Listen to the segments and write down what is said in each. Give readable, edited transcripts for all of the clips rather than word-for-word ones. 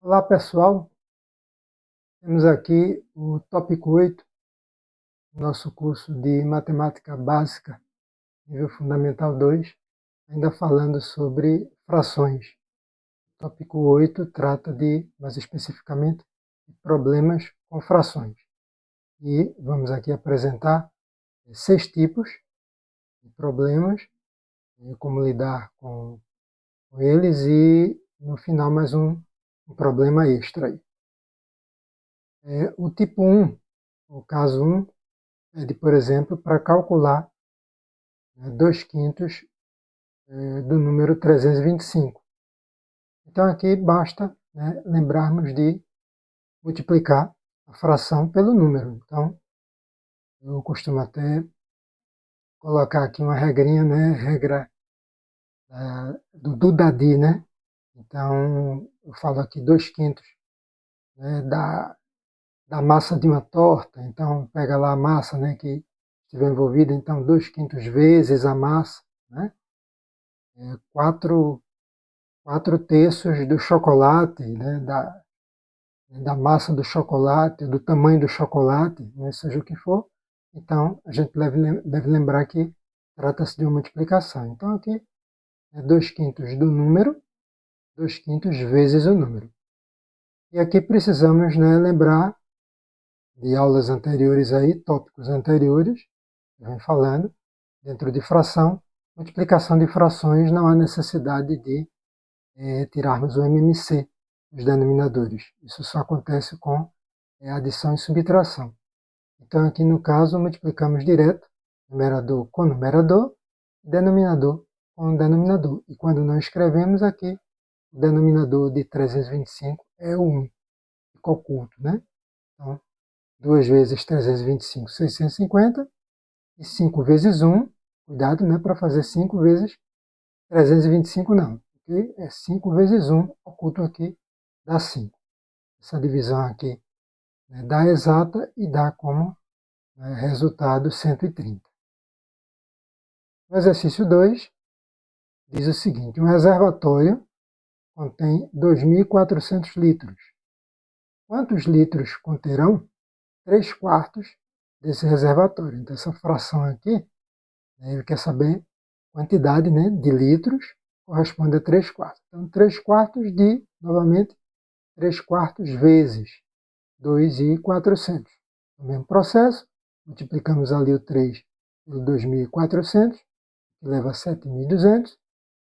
Olá pessoal, temos aqui o tópico 8 do nosso curso de Matemática Básica, nível Fundamental 2, ainda falando sobre frações. O tópico 8 trata mais especificamente, de problemas com frações. E vamos aqui apresentar 6 tipos de problemas, como lidar com eles e no final mais um problema extra aí. O tipo 1, o caso 1, é por exemplo, para calcular 2/5 do número 325. Então aqui basta lembrarmos de multiplicar a fração pelo número. Então eu costumo até colocar aqui uma regrinha, regra do Dudadi, Então eu falo aqui 2/5 da massa de uma torta. Então pega lá a massa que estiver envolvida, então 2/5 vezes a massa, 4/3 do chocolate, da massa do chocolate, do tamanho do chocolate, seja o que for. Então a gente deve lembrar que trata-se de uma multiplicação. Então aqui é 2/5 do número, 2/5 vezes o número. E aqui precisamos lembrar de aulas anteriores aí, tópicos anteriores, que vem falando, dentro de fração, multiplicação de frações não há necessidade de tirarmos o MMC, os denominadores. Isso só acontece com adição e subtração. Então aqui no caso multiplicamos direto, numerador com numerador, denominador com denominador. E quando não escrevemos aqui, o denominador de 325 é o 1, fica oculto, Então, 2 vezes 325, 650, e 5 vezes 1, cuidado, para fazer 5 vezes 325 não, ok? É 5 vezes 1, oculto aqui, dá 5. Essa divisão aqui dá exata e dá como resultado 130. No exercício 2, diz o seguinte: um reservatório contém 2.400 litros. Quantos litros conterão 3/4 desse reservatório? Então, essa fração aqui, ele quer saber a quantidade de litros corresponde a 3/4. Então, 3/4 de, novamente, 3/4 vezes 2.400. O mesmo processo, multiplicamos ali o 3 pelo 2.400, que leva a 7.200,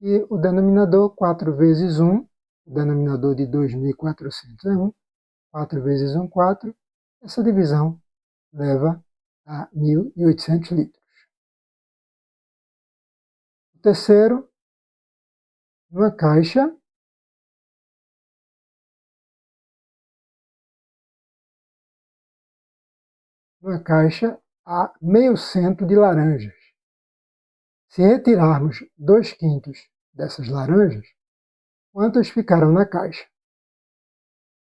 e o denominador 4 vezes 1, o denominador de 2.400 é 1, 4 vezes 1, 4, essa divisão leva a 1.800 litros. O terceiro, numa caixa há meio cento de laranjas. Se retirarmos 2/5 dessas laranjas, quantas ficarão na caixa?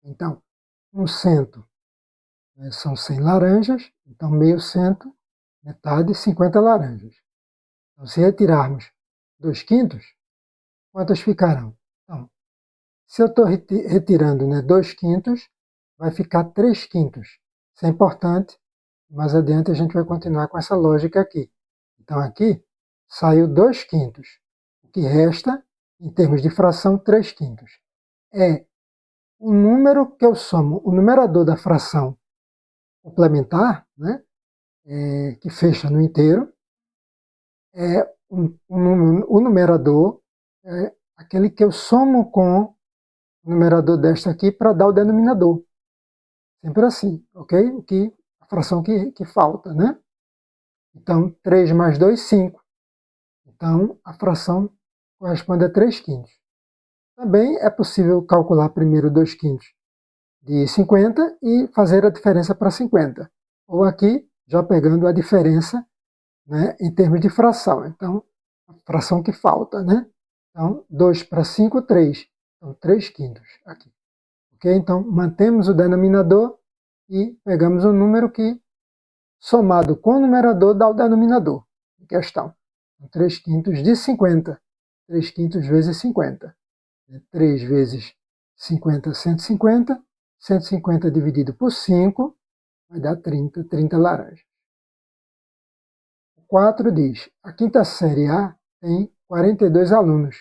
Então, 1/100 são 100 laranjas, então meio cento, metade, 50 laranjas. Então, se retirarmos 2/5, quantas ficarão? Então, se eu estou retirando 2/5, vai ficar 3/5. Isso é importante, mais adiante a gente vai continuar com essa lógica aqui. Então aqui saiu 2/5. O que resta, em termos de fração, 3/5. É o número que eu somo, o numerador da fração complementar, que fecha no inteiro, é o numerador, aquele que eu somo com o numerador desta aqui para dar o denominador. Sempre assim, ok? A fração que falta, Então, 3 mais 2, 5. Então, a fração corresponde a 3/5. Também é possível calcular primeiro 2/5 de 50 e fazer a diferença para 50. Ou aqui, já pegando a diferença em termos de fração. Então, a fração que falta, Então, 2 para 5, 3. Então, 3/5 aqui. Ok? Então, mantemos o denominador e pegamos um número que, somado com o numerador, dá o denominador em questão. 3/5 de 50. 3/5 vezes 50. 3 vezes 50, 150. 150 dividido por 5 vai dar 30, 30 laranjas. O 4 diz, a quinta série A tem 42 alunos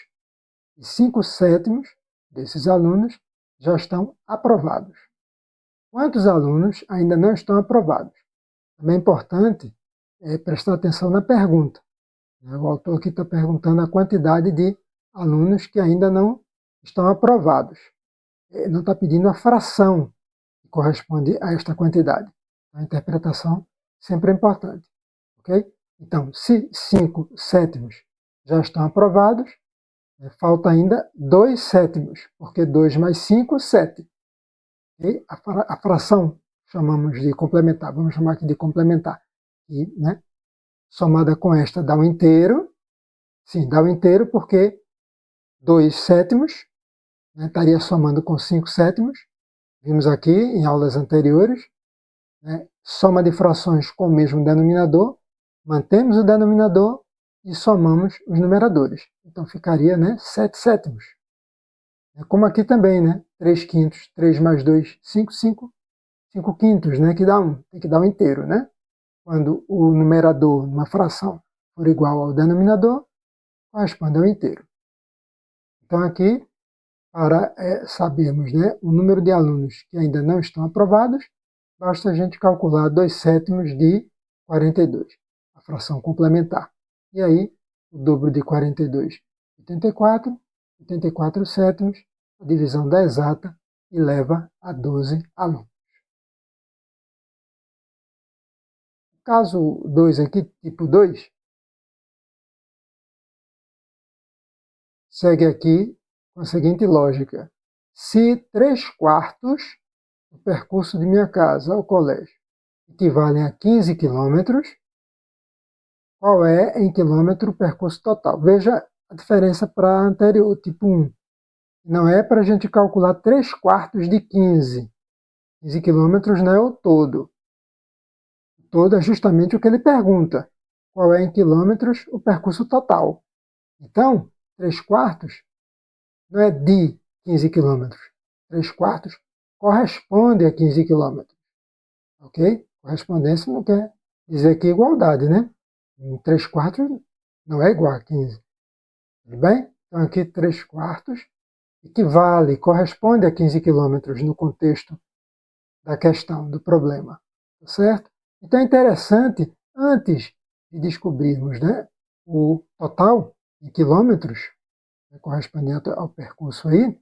e 5/7 desses alunos já estão aprovados. Quantos alunos ainda não estão aprovados? Também é importante prestar atenção na pergunta. O autor aqui está perguntando a quantidade de alunos que ainda não estão aprovados. Não está pedindo a fração que corresponde a esta quantidade. A interpretação sempre é importante. Ok? Então, se 5/7 já estão aprovados, falta ainda 2/7, porque 2 mais 5, 7. E a fração chamamos de complementar, vamos chamar aqui de complementar. E, somada com esta dá um inteiro. Sim, dá um inteiro porque 2/7 estaria somando com 5/7. Vimos aqui em aulas anteriores, soma de frações com o mesmo denominador, mantemos o denominador e somamos os numeradores. Então ficaria 7/7. Como aqui também, 3/5, 3 mais 2, 5, 5. 5/5, que dá 1, tem que dar um inteiro, Quando o numerador numa fração for igual ao denominador, corresponde ao inteiro. Então aqui, para sabermos o número de alunos que ainda não estão aprovados, basta a gente calcular 2/7 de 42, a fração complementar. E aí, o dobro de 42, 84, 84/7, a divisão dá exata e leva a 12 alunos. Caso 2 aqui, tipo 2, segue aqui com a seguinte lógica. Se 3/4 do percurso de minha casa ao colégio equivalem a 15 quilômetros, qual é em quilômetro o percurso total? Veja a diferença para a anterior, tipo 1. Não é para a gente calcular 3/4 de 15. 15 quilômetros não é o todo. O todo é justamente o que ele pergunta. Qual é em quilômetros o percurso total? Então, 3/4 não é de 15 quilômetros. 3/4 corresponde a 15 quilômetros. Ok? Correspondência não quer dizer que igualdade, 3/4 não é igual a 15. Tudo bem? Então aqui 3/4 equivale, corresponde a 15 quilômetros no contexto da questão, do problema. Tá certo? Então é interessante, antes de descobrirmos o total em quilômetros, correspondente ao percurso aí,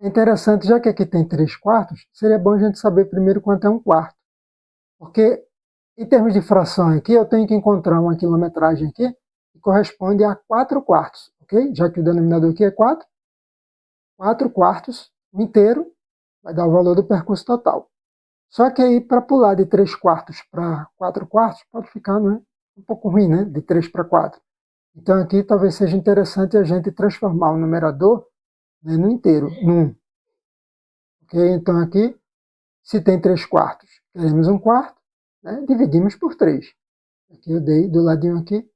é interessante, já que aqui tem 3/4, seria bom a gente saber primeiro quanto é 1/4. Porque, em termos de fração aqui, eu tenho que encontrar uma quilometragem aqui que corresponde a 4/4, ok? Já que o denominador aqui é 4, 4/4 inteiro vai dar o valor do percurso total. Só que aí, para pular de 3/4 para 4/4, pode ficar um pouco ruim, de 3 para 4. Então aqui talvez seja interessante a gente transformar o numerador no inteiro, no 1. Ok? Então aqui, se tem 3/4, queremos 1/4, dividimos por 3. Aqui eu dei do ladinho aqui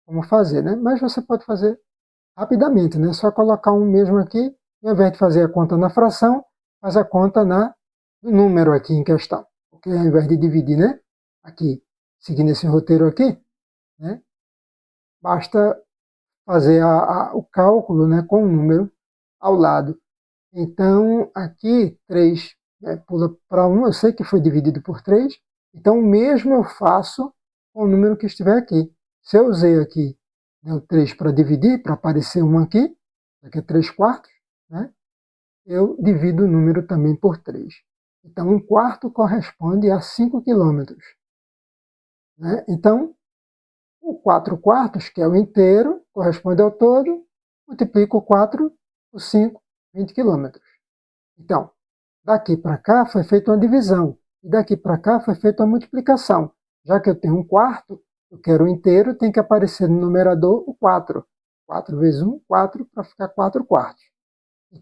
como fazer, mas você pode fazer rapidamente, só colocar um mesmo aqui, e ao invés de fazer a conta na fração, faz a conta no número aqui em questão. Ok? Ao invés de dividir, aqui, seguindo esse roteiro aqui, basta fazer o cálculo com o número ao lado. Então, aqui 3 pula para 1, eu sei que foi dividido por 3, então o mesmo eu faço com o número que estiver aqui. Se eu usei aqui o 3 para dividir, para aparecer 1 aqui é 3/4, eu divido o número também por 3. Então, 1/4 corresponde a 5 quilômetros. Então, o 4/4, que é o inteiro, corresponde ao todo, multiplico 4 por 5, 20 quilômetros. Então, daqui para cá foi feita uma divisão, e daqui para cá foi feita uma multiplicação. Já que eu tenho 1/4, eu quero o inteiro, tem que aparecer no numerador o 4. 4 vezes 1, 4, para ficar 4/4,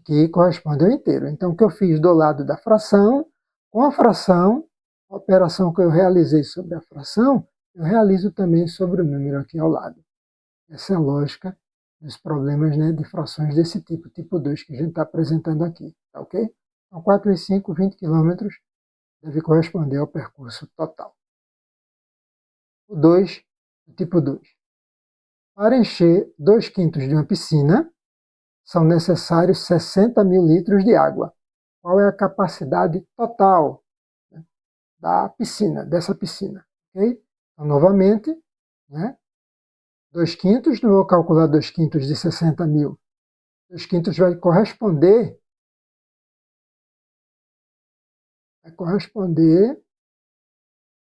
que corresponde ao inteiro. Então, o que eu fiz do lado da fração, com a fração, a operação que eu realizei sobre a fração, eu realizo também sobre o número aqui ao lado. Essa é a lógica dos problemas, né, de frações desse tipo, tipo 2, que a gente está apresentando aqui, tá ok? Então, 4 vezes 5, 20 km, deve corresponder ao percurso total. O 2, o tipo 2. Para encher 2/5 de uma piscina, são necessários 60 mil litros de água. Qual é a capacidade total, né, da piscina, dessa piscina? Okay? Então, novamente, né, 2/5, não vou calcular 2/5 de 60 mil. 2/5 vai corresponder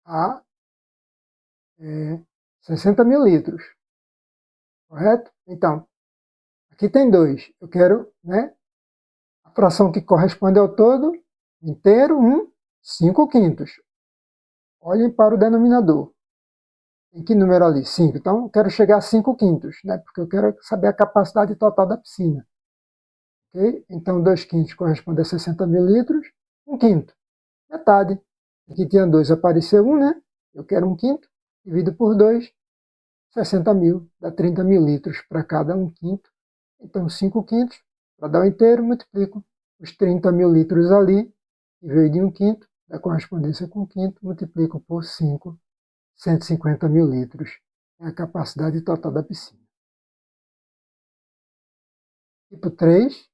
a 60 mil litros, correto? Então, aqui tem 2. Eu quero, né, a fração que corresponde ao todo inteiro, 5/5. Olhem para o denominador. Em que número ali? 5. Então, eu quero chegar a 5/5, né, porque eu quero saber a capacidade total da piscina. Okay? Então, 2/5 corresponde a 60 mil litros. 1/5, metade. Aqui tinha 2, apareceu 1, né? Eu quero 1/5, divido por 2, 60 mil, dá 30 mil litros para cada 1/5. Então, 5/5, para dar o inteiro, multiplico os 30 mil litros ali, que veio de 1/5, da correspondência com 1/5, multiplico por 5, 150 mil litros. É a capacidade total da piscina. Tipo 3,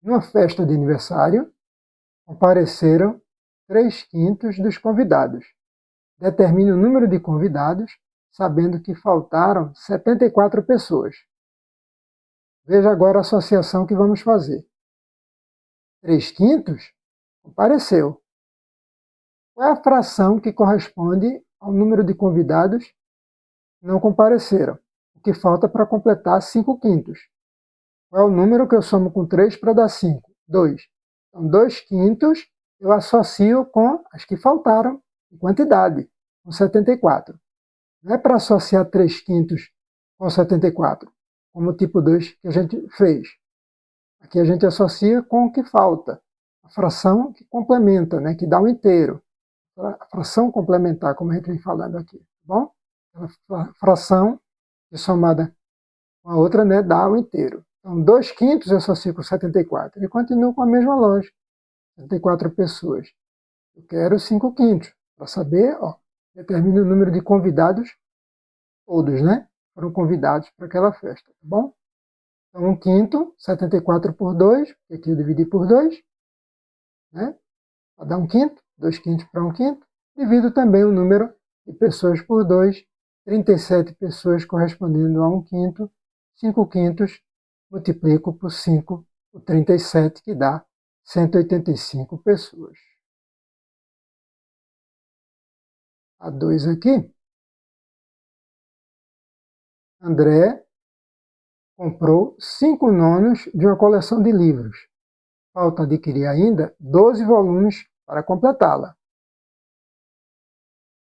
numa festa de aniversário, compareceram 3/5 dos convidados. Determine o número de convidados, sabendo que faltaram 74 pessoas. Veja agora a associação que vamos fazer. 3/5 compareceu. Qual é a fração que corresponde ao número de convidados que não compareceram? O que falta para completar 5/5? Qual é o número que eu somo com 3 para dar 5? 2. Então, 2/5 eu associo com as que faltaram em quantidade, com 74. Não é para associar 3/5 com 74, como o tipo 2 que a gente fez. Aqui a gente associa com o que falta, a fração que complementa, né, que dá um inteiro. A fração complementar, como a gente vem falando aqui, tá bom? A fração que somada com a outra, né, dá o inteiro. Então, 2/5 eu associo com 74. E continuo com a mesma lógica. 74 pessoas. Eu quero 5/5. Para saber, ó, determina o número de convidados, todos, né? Foram convidados para aquela festa, tá bom? Então, 1/5, 74 por 2, que aqui eu dividi por 2, né? Para dar 1/5, 2/5 para 1/5. Divido também o número de pessoas por 2, 37 pessoas correspondendo a 1/5, 5/5, multiplico por 5, o 37, que dá 185 pessoas. A 2 aqui. André comprou 5 nonos de uma coleção de livros. Falta adquirir ainda 12 volumes para completá-la.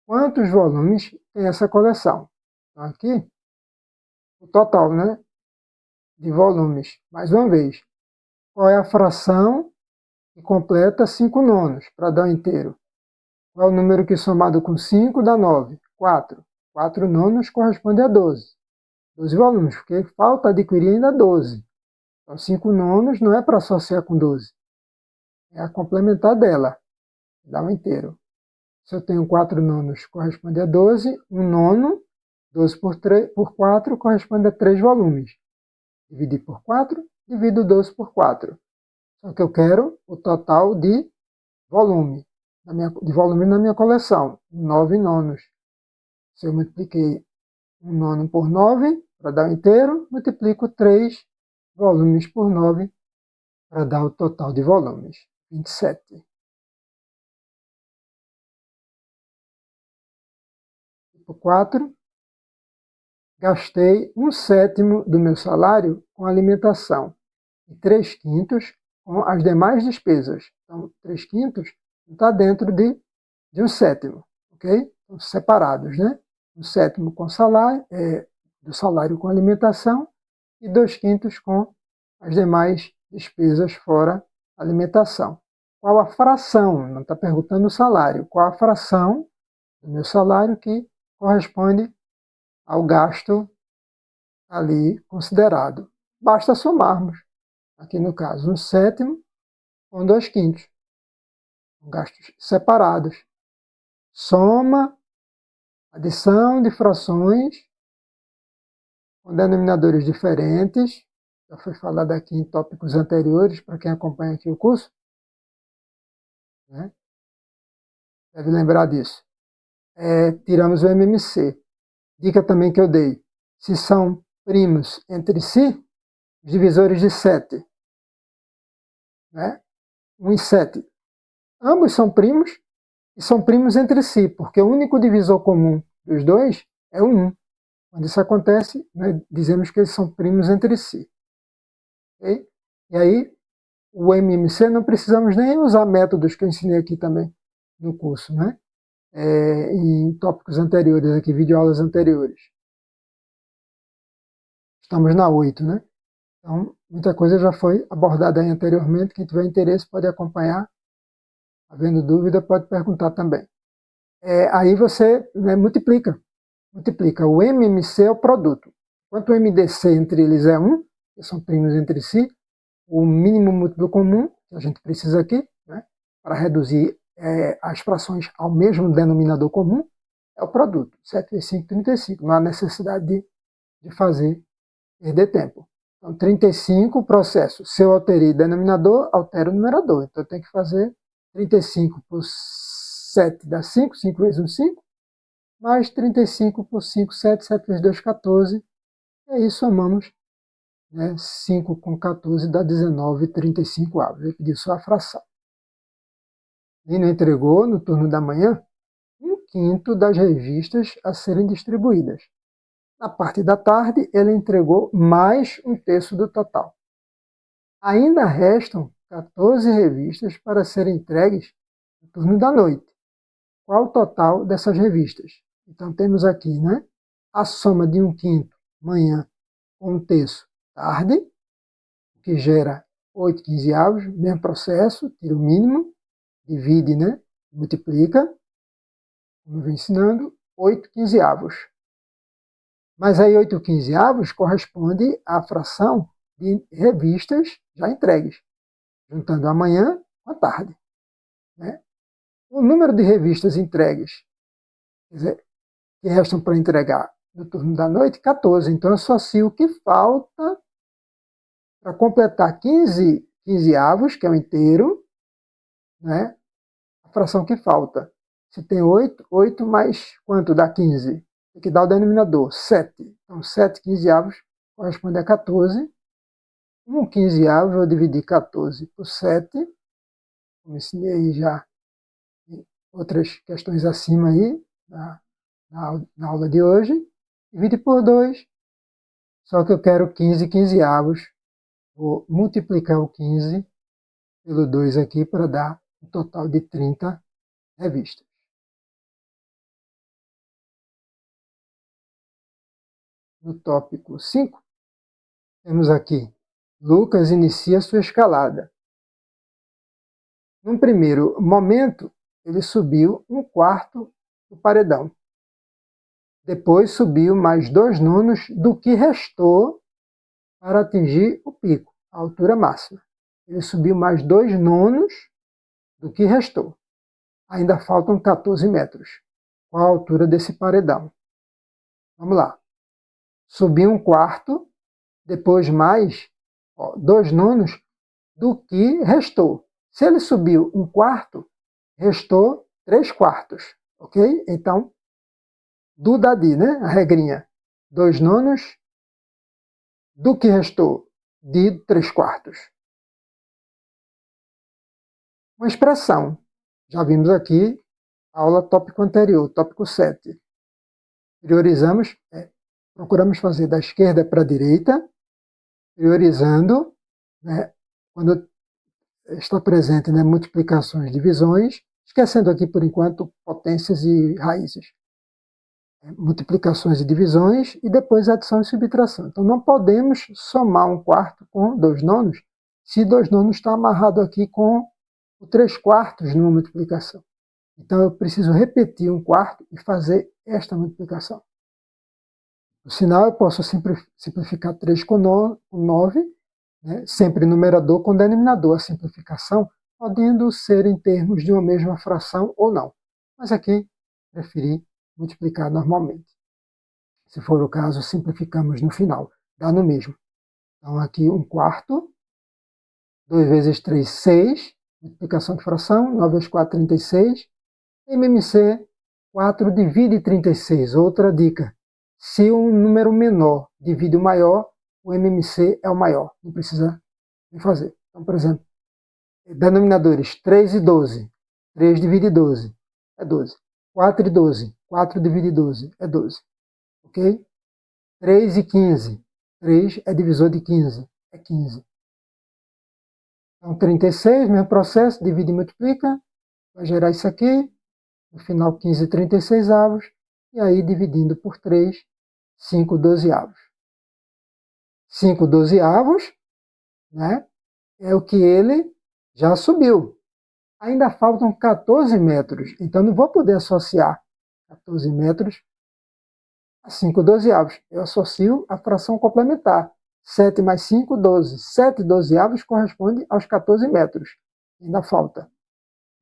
Quantos volumes tem essa coleção? Então, aqui, o total, né, de volumes. Mais uma vez, qual é a fração que completa 5 nonos para dar um inteiro? Qual é o número que somado com 5 dá 9? 4. 4 nonos corresponde a 12. 12 volumes, porque falta adquirir ainda 12. Então, 5 nonos não é para associar com 12. É a complementar dela, dá um inteiro. Se eu tenho 4 nonos, corresponde a 12. Um nono, 12 por 4, corresponde a 3 volumes. Dividir por 4, divido 12 por 4. Só que eu quero o total de volume na minha coleção, 9 nonos. Se eu multipliquei um nono por 9, para dar o inteiro, multiplico 3 volumes por 9, para dar o total de volumes, 27. Tipo 4, gastei 1/7 do meu salário com alimentação e 3/5 com as demais despesas. Então, 3/5 está dentro de 1/7, ok? Então, separados, né? 1/7 com salário, do salário com alimentação e 2/5 com as demais despesas fora alimentação. Qual a fração? Não está perguntando o salário. Qual a fração do meu salário que corresponde ao gasto ali considerado. Basta somarmos, aqui no caso, 1/7 com 2/5. Gastos separados. Soma, adição de frações com denominadores diferentes. Já foi falado aqui em tópicos anteriores, para quem acompanha aqui o curso, né? Deve lembrar disso. Tiramos o MMC. Dica também que eu dei. Se são primos entre si, os divisores de 7, né? 1 e 7. Ambos são primos e são primos entre si, porque o único divisor comum dos dois é o 1. Quando isso acontece, nós dizemos que eles são primos entre si. Okay? E aí, o MMC não precisamos nem usar métodos que eu ensinei aqui também no curso, né? Em tópicos anteriores, aqui, videoaulas anteriores. Estamos na 8, né? Então, muita coisa já foi abordada aí anteriormente. Quem tiver interesse pode acompanhar. Havendo dúvida, pode perguntar também. Aí você, né, multiplica. O MMC é o produto. Enquanto o MDC entre eles é 1, que são primos entre si, o mínimo múltiplo comum, que a gente precisa aqui, né, para reduzir as frações ao mesmo denominador comum, é o produto. 7 vezes 5, 35. Não há necessidade de perder tempo. Então, 35, processo. Se eu alterei denominador, altero o numerador. Então, eu tenho que fazer 35 por 7 dá 5, 5 vezes 1, 5, mais 35 por 5, 7, 7 vezes 2, 14. E aí somamos, né, 5 com 14 dá 19,35 avos. Ele pediu só a fração. Lino entregou, no turno da manhã, 1/5 das revistas a serem distribuídas. Na parte da tarde, ele entregou mais 1/3 do total. Ainda restam 14 revistas para serem entregues no turno da noite. Qual o total dessas revistas? Então, temos aqui, né, a soma de 1/5 manhã com 1/3 tarde, que gera 8/15, mesmo processo, tira o mínimo, divide, né, multiplica, como eu venho ensinando, 8/15. Mas aí 8/15 corresponde à fração de revistas já entregues, juntando a manhã com a tarde, né? O número de revistas entregues, quer dizer, que restam para entregar no turno da noite, 14. Então, eu associo o que falta para completar 15/15, que é o inteiro, né? A fração que falta. Se tem 8, 8 mais quanto dá 15? Tem que dar o denominador, 7. Então, 7/15 corresponde a 14. 1/15 eu vou dividir 14 por 7, como ensinei já em outras questões acima aí, na aula de hoje. Divide por 2, só que eu quero 15/15. Vou multiplicar o 15 pelo 2 aqui para dar um total de 30 revistas. No tópico 5, temos aqui, Lucas inicia sua escalada. Num primeiro momento, ele subiu 1/4 do paredão. Depois subiu mais 2/9 do que restou para atingir o pico, a altura máxima. Ele subiu mais 2/9 do que restou. Ainda faltam 14 metros. Qual a altura desse paredão? Vamos lá. Subiu 1/4, depois mais 2/9 do que restou. Se ele subiu 1/4, restou 3/4, ok? Então, do dadi, né? A regrinha. 2/9 do que restou de 3/4. Uma expressão. Já vimos aqui, aula tópico anterior, tópico 7. Priorizamos, procuramos fazer da esquerda para a direita, priorizando, né, quando está presente, né, multiplicações, divisões, esquecendo aqui, por enquanto, potências e raízes. Multiplicações e divisões, e depois adição e subtração. Então, não podemos somar 1/4 com 2/9, se 2/9 está amarrado aqui com o 3/4 numa multiplicação. Então, eu preciso repetir 1/4 e fazer esta multiplicação. No sinal, eu posso simplificar 3 com 9, né? Sempre numerador com denominador. A simplificação podendo ser em termos de uma mesma fração ou não. Mas aqui, preferi multiplicar normalmente. Se for o caso, simplificamos no final. Dá no mesmo. Então, aqui 1/4. 2 vezes 3, 6. Multiplicação de fração. 9 vezes 4, 36. MMC, 4 divide 36. Outra dica. Se um número menor divide o maior, o MMC é o maior. Não precisa fazer. Então, por exemplo, denominadores 3 e 12. 3 divide 12 é 12. 4 e 12. 4 divide 12 é 12. Ok? 3 e 15. 3 é divisor de 15. É 15. Então, 36, mesmo processo. Divide e multiplica. Vai gerar isso aqui. No final, 15 36avos. E aí, dividindo por 3, 5 12avos. 5 12avos, né? É o que ele já subiu. Ainda faltam 14 metros, então não vou poder associar 14 metros a 5 12avos. Eu associo a fração complementar. 7 mais 5, 12. 7 12avos corresponde aos 14 metros. Ainda falta.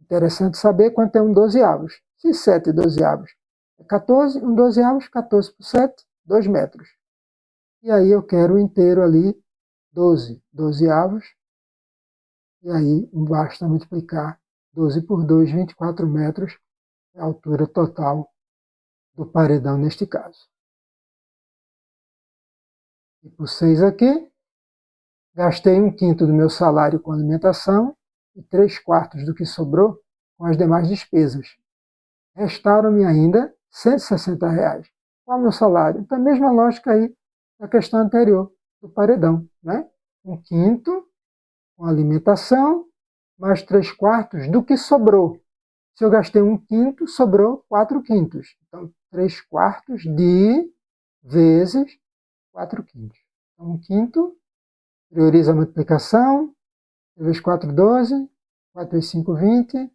Interessante saber quanto é um 12avos. Se 7 12avos é 14, um 12avos, 14 por 7, 2 metros. E aí eu quero o inteiro ali, 12 12avos. E aí basta multiplicar 12 por 2, 24 metros, é a altura total do paredão neste caso. E por 6 aqui, gastei 1/5 do meu salário com alimentação e 3/4 do que sobrou com as demais despesas. Restaram-me ainda R$ 160. Qual é o meu salário? Então, a mesma lógica aí da questão anterior, do paredão, né? 1/5 com alimentação, mais 3/4 do que sobrou. Se eu gastei 1/5, sobrou 4/5. Então, 3/4 de vezes 4/5. Então, 1/5, prioriza a multiplicação. 3 vezes 4, 12. 4 vezes 5, 20.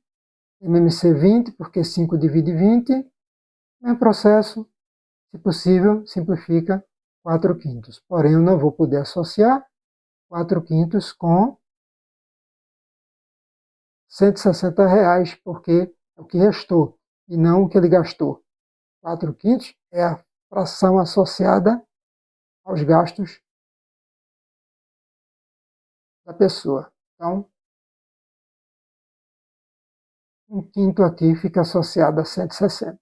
MMC 20, porque 5 divide 20. Mesmo processo, se possível, simplifica 4/5. Porém, eu não vou poder associar 4/5 com R$ 160, porque é o que restou, e não o que ele gastou. 4/5 é a fração associada aos gastos da pessoa. Então, 1/5 aqui fica associado a 160.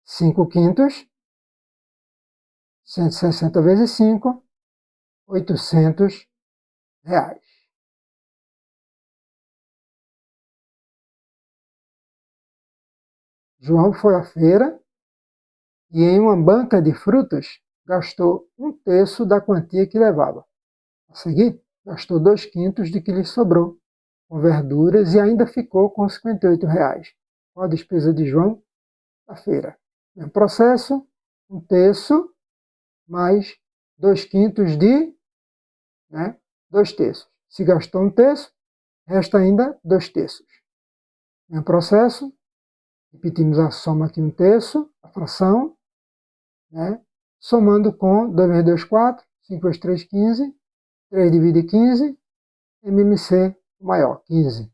5/5, 160 vezes 5, R$ 800. João foi à feira e em uma banca de frutas gastou 1/3 da quantia que levava. A seguir, gastou 2/5 de que lhe sobrou, com verduras, e ainda ficou com R$ 58. Qual a despesa de João à feira? Mesmo processo, 1/3 mais 2/5 de, né, 2/3. Se gastou 1/3, resta ainda 2/3. Mesmo processo, repetimos a soma aqui 1/3, a fração, né, somando com 2 vezes 2, 4, 5 vezes 3, 15, 3 divide 15, MMC maior, 15.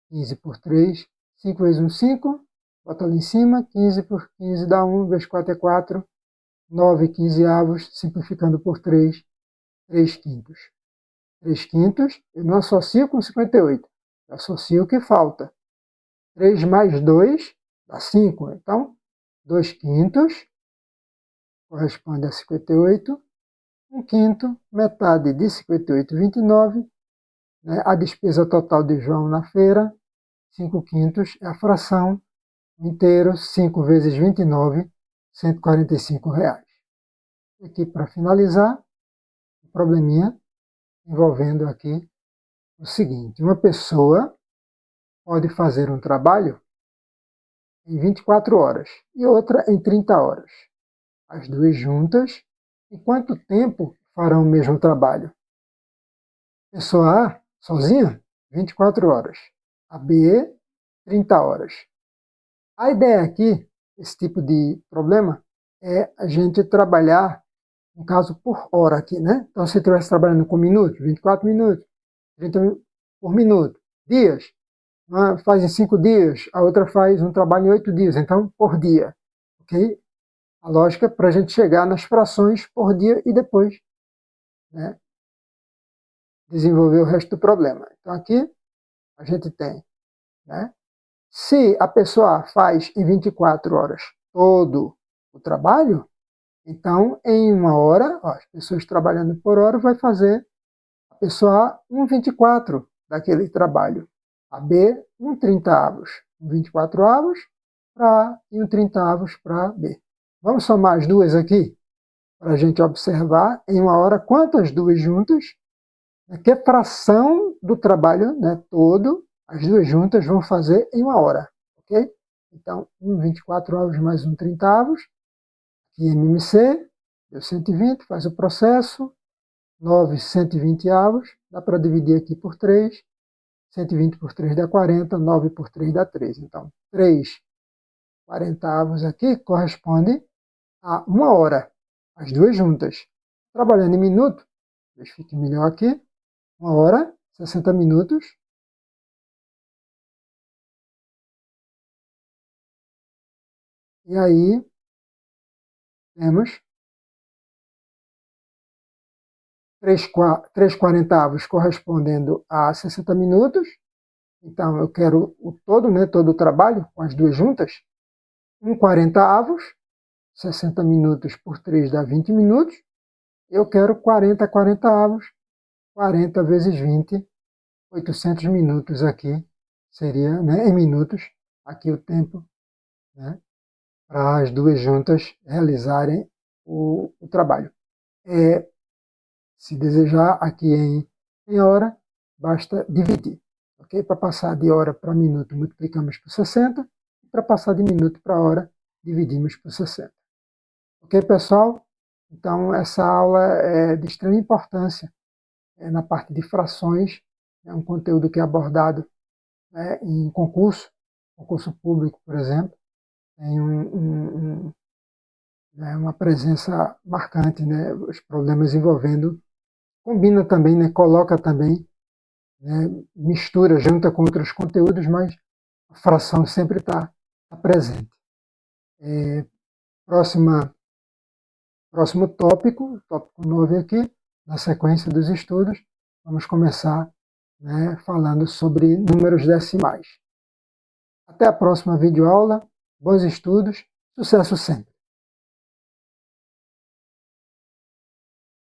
15 por 3, 5 vezes 1, 5, bota ali em cima, 15 por 15 dá 1, vezes 4 é 4, 9 15avos, simplificando por 3, 3/5. 3/5, eu não associo com 58, eu associo o que falta. 3 mais 2 dá 5, então 2/5 corresponde a 58, 1/5, metade de 58, 29, né? A despesa total de João na feira, 5/5 é a fração, inteiro, 5 vezes 29, R$ 145. E aqui, para finalizar, um probleminha envolvendo aqui o seguinte: uma pessoa pode fazer um trabalho em 24 horas e outra em 30 horas. As duas juntas, em quanto tempo farão o mesmo trabalho? Pessoa A, sozinha, 24 horas. A B, 30 horas. A ideia aqui, esse tipo de problema, é a gente trabalhar, no caso, por hora aqui, né? Então, se eu estivesse trabalhando com minutos, 24 minutos, 30 por minuto, dias, uma faz em 5 dias, a outra faz um trabalho em 8 dias, então, por dia, ok? A lógica para a gente chegar nas frações por dia e depois, né, desenvolver o resto do problema. Então, aqui a gente tem, né, se a pessoa faz em 24 horas todo o trabalho, então, em uma hora, ó, as pessoas trabalhando por hora vai fazer a pessoa A 1/24 daquele trabalho, a B 1/30, 24 avos para A e 1/30 para B. Vamos somar as duas aqui, para a gente observar em uma hora quantas duas juntas, que fração do trabalho, né, todo, as duas juntas vão fazer em uma hora, ok? Então, 1/24 avos mais 1/30 avos, aqui MMC, deu 120, faz o processo, 9 120 avos, dá para dividir aqui por 3, 120 por 3 dá 40, 9 por 3 dá 3. Então, 3 40 avos aqui corresponde a uma hora, as duas juntas. Trabalhando em minuto, deixa fique melhor aqui, uma hora, 60 minutos. E aí, temos 3 quarentavos correspondendo a 60 minutos. Então, eu quero o todo, né, todo o trabalho com as duas juntas. 1 40 avos, 60 minutos por 3 dá 20 minutos. Eu quero 40 avos, 40 vezes 20, 800 minutos aqui, seria, né, em minutos, aqui o tempo, né, para as duas juntas realizarem o trabalho. Se desejar, aqui em hora, basta dividir. Okay? Para passar de hora para minuto, multiplicamos por 60. E para passar de minuto para hora, dividimos por 60. Ok, pessoal? Então, essa aula é de extrema importância na parte de frações. É um conteúdo que é abordado, né, em concurso público, por exemplo. Tem né, uma presença marcante, né, os problemas envolvendo, combina também, né, coloca também, né, mistura, junta com outros conteúdos, mas a fração sempre está presente. Próximo tópico 9 aqui, na sequência dos estudos, vamos começar, né, falando sobre números decimais. Até a próxima videoaula, bons estudos, sucesso sempre!